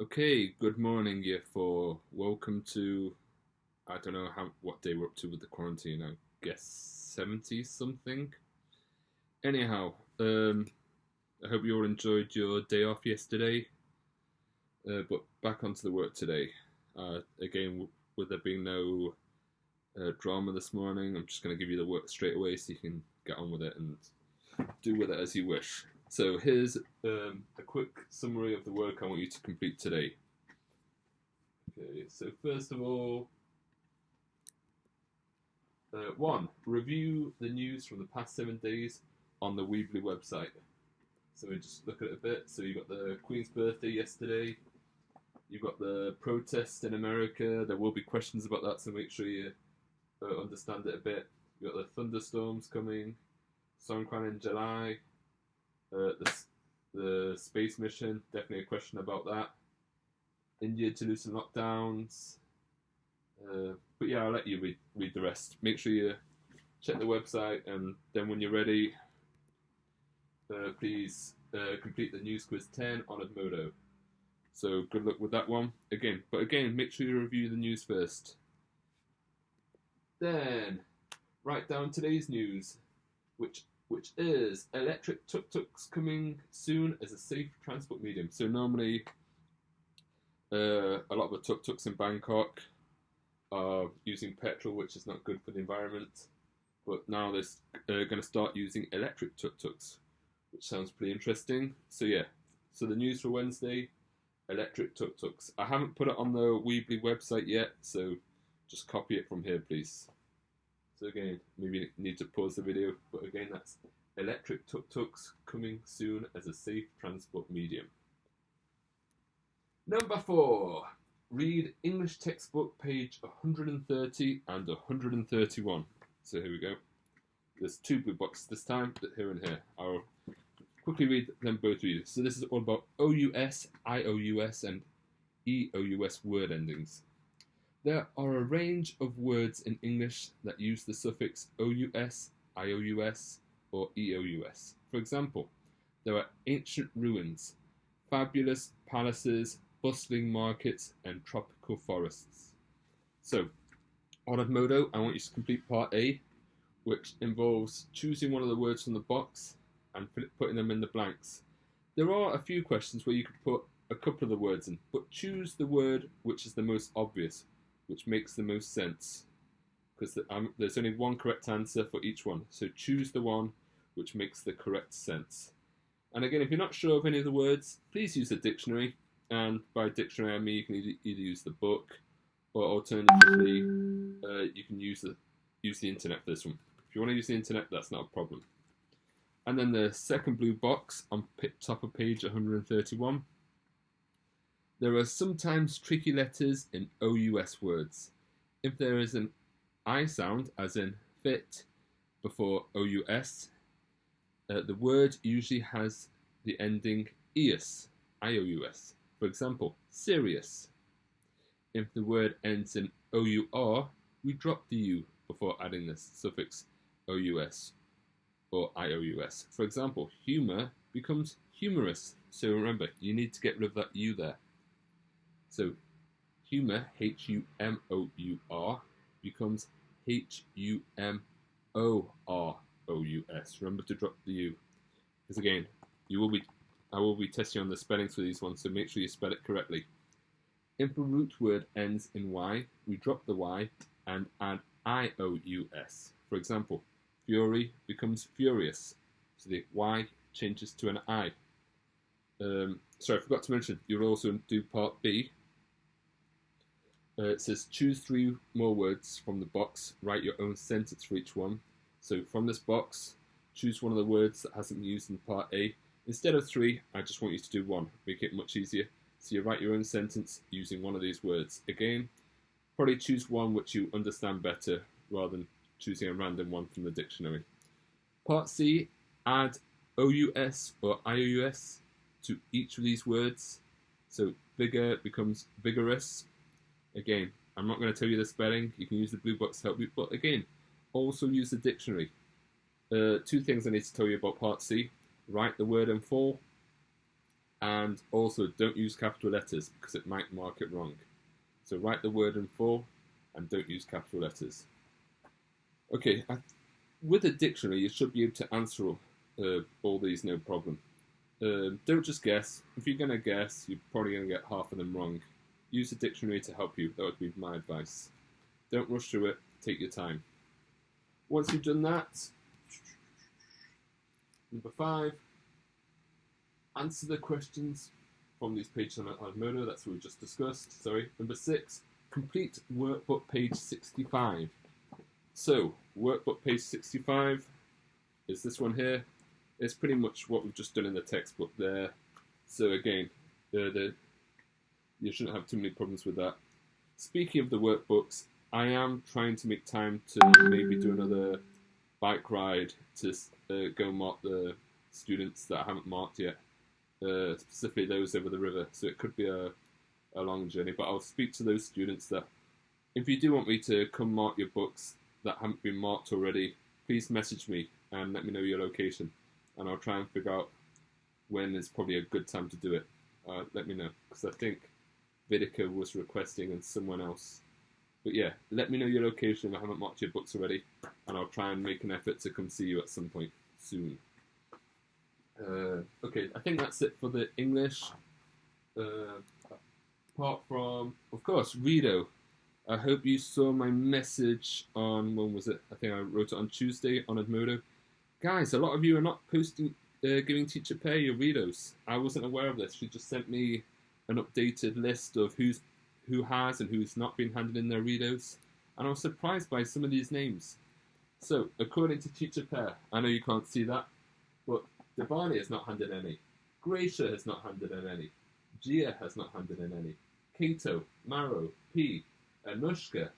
Okay, good morning, year four. Welcome to I don't know what day we're up to with the quarantine. I guess 70 something. Anyhow, I hope you all enjoyed your day off yesterday. But back onto the work today. Again, with there being no drama this morning, I'm just going to give you the work straight away so you can get on with it and do with it as you wish. So here's a quick summary of the work I want you to complete today. Okay, so first of all, one, review the news from the past 7 days on the Weebly website. So we just look at it a bit. So you got the Queen's birthday yesterday. You've got the protest in America. There will be questions about that, so make sure you understand it a bit. You got the thunderstorms coming. Songkran in July. The space mission, definitely a question about that. India to loosen lockdowns. But yeah, I'll let you read the rest. Make sure you check the website, and then when you're ready, please complete the news quiz 10 on Edmodo. So good luck with that one. Again, make sure you review the news first. Then write down today's news, which is electric tuk-tuks coming soon as a safe transport medium. So normally, a lot of the tuk-tuks in Bangkok are using petrol, which is not good for the environment. But now they're going to start using electric tuk-tuks, which sounds pretty interesting. So yeah, so the news for Wednesday, electric tuk-tuks. I haven't put it on the Weebly website yet, so just copy it from here, please. So again, maybe you need to pause the video, but again, that's electric tuk-tuks coming soon as a safe transport medium. Number 4. Read English textbook page 130 and 131. So here we go. There's 2 blue boxes this time, but here and here. I'll quickly read them both to you. So this is all about OUS, IOUS, and EOUS word endings. There are a range of words in English that use the suffix OUS, IOUS, or EOUS. For example, there are ancient ruins, fabulous palaces, bustling markets, and tropical forests. So, on Edmodo, I want you to complete part A, which involves choosing one of the words from the box and putting them in the blanks. There are a few questions where you could put a couple of the words in, but choose the word which is the most obvious, which makes the most sense. Because there's only one correct answer for each one, so choose the one which makes the correct sense. And again, if you're not sure of any of the words, please use the dictionary. And by dictionary, I mean you can either use the book, or alternatively, you can use the internet for this one. If you want to use the internet, that's not a problem. And then the second blue box on top of page 131. There are sometimes tricky letters in OUS words. If there is an I sound, as in fit, before OUS, the word usually has the ending ius, IOUS. For example, serious. If the word ends in OUR, we drop the U before adding the suffix OUS or IOUS. For example, humour becomes humorous. So remember, you need to get rid of that U there. So humour, HUMOUR, becomes HUMOROUS. Remember to drop the U. Because again, I will be testing on the spellings for these ones, so make sure you spell it correctly. If a root word ends in Y, we drop the Y and add IOUS. For example, fury becomes furious, so the Y changes to an I. Sorry, I forgot to mention, you'll also do part B. It says choose 3 more words from the box, write your own sentence for each one. So from this box, choose one of the words that hasn't been used in part A. Instead of 3, I just want you to do 1, make it much easier. So you write your own sentence using one of these words. Again, probably choose one which you understand better rather than choosing a random one from the dictionary. Part C, add OUS or IOUS to each of these words. So vigor becomes vigorous. Again, I'm not going to tell you the spelling, you can use the blue box to help you, but again, also use the dictionary. 2 things I need to tell you about part C. Write the word in full And also, don't use capital letters because it might mark it wrong. So write the word in full and don't use capital letters. Okay, with a dictionary, you should be able to answer all these no problem. Don't just guess. If you're going to guess, you're probably going to get half of them wrong. Use a dictionary to help you. That would be my advice. Don't rush through it. Take your time. Once you've done that, number 5, answer the questions from these pages on Edmodo. That's what we just discussed. Sorry. Number 6, complete workbook page 65. So, workbook page 65 is this one here. It's pretty much what we've just done in the textbook there. So again, you shouldn't have too many problems with that. Speaking of the workbooks, I am trying to make time to maybe do another bike ride to go mark the students that I haven't marked yet, specifically those over the river. So it could be a long journey, but I'll speak to those students that if you do want me to come mark your books that haven't been marked already, please message me and let me know your location, and I'll try and figure out when is probably a good time to do it. Let me know, because I think Vidica was requesting and someone else. But yeah, let me know your location if I haven't marked your books already, and I'll try and make an effort to come see you at some point soon. Okay, I think that's it for the English. Apart from, of course, Redo. I hope you saw my message on, when was it? I think I wrote it on Tuesday on Edmodo. Guys, a lot of you are not posting, giving Teacher Pear your redos. I wasn't aware of this. She just sent me an updated list of who has and who's not been handed in their redos. And I was surprised by some of these names. So, according to Teacher Pear, I know you can't see that, but Devani has not handed any. Gracia has not handed in any. Gia has not handed in any. Kato, Maro, P, Anushka,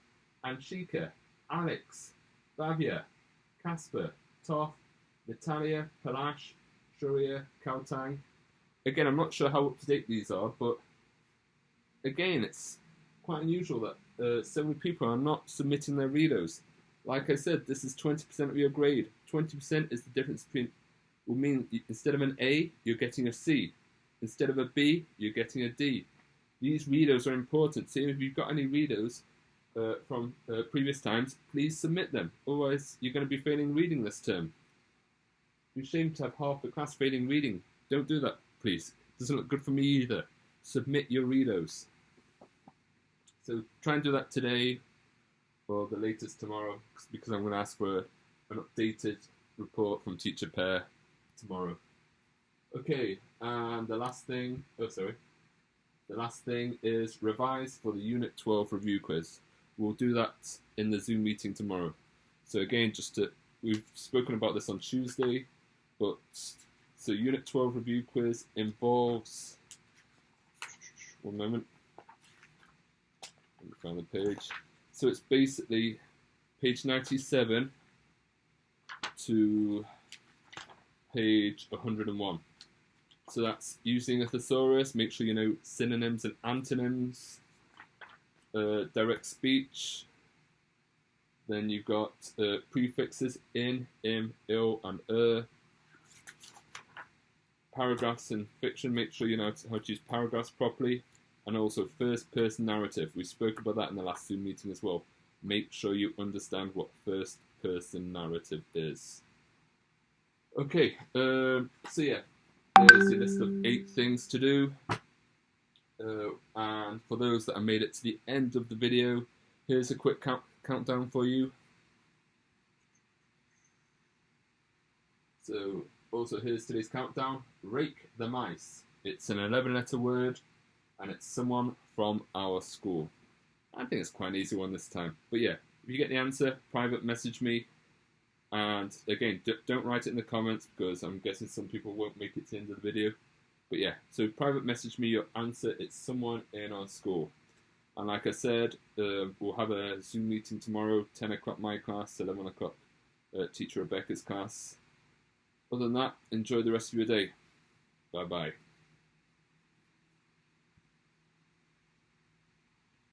Anshika, Alex, Bhavya, Casper, Toph, Natalia, Palash, Shuria, Kautang. Again, I'm not sure how up to date these are, but again, it's quite unusual that so many people are not submitting their redos. Like I said, this is 20% of your grade. 20% is the difference between, will mean instead of an A, you're getting a C. Instead of a B, you're getting a D. These redos are important. So if you've got any redos from previous times, please submit them. Otherwise, you're going to be failing reading this term. It's a shame to have half the class failing reading. Don't do that, please. It doesn't look good for me either. Submit your redos. So try and do that today or the latest tomorrow, because I'm going to ask for an updated report from Teacher Pear tomorrow. Okay, and the last thing is revise for the Unit 12 review quiz. We'll do that in the Zoom meeting tomorrow. So again, we've spoken about this on Tuesday, but so Unit 12 review quiz involves, one moment, let me find the page. So it's basically page 97 to page 101. So that's using a thesaurus. Make sure you know synonyms and antonyms. Direct speech. Then you've got prefixes in, im, il, and Paragraphs in fiction. Make sure you know how to use paragraphs properly. And also first person narrative. We spoke about that in the last Zoom meeting as well. Make sure you understand what first person narrative is. Okay, so yeah. There's your list of 8 things to do. And for those that have made it to the end of the video, here's a quick countdown for you. So, also here's today's countdown. Rake the mice. It's an 11-letter word, and it's someone from our school. I think it's quite an easy one this time. But yeah, if you get the answer, private message me. And again, don't write it in the comments, because I'm guessing some people won't make it to the end of the video. But yeah, so private message me your answer. It's someone in our school. And like I said, we'll have a Zoom meeting tomorrow, 10 o'clock my class, 11 o'clock Teacher Rebecca's class. Other than that, enjoy the rest of your day. Bye-bye.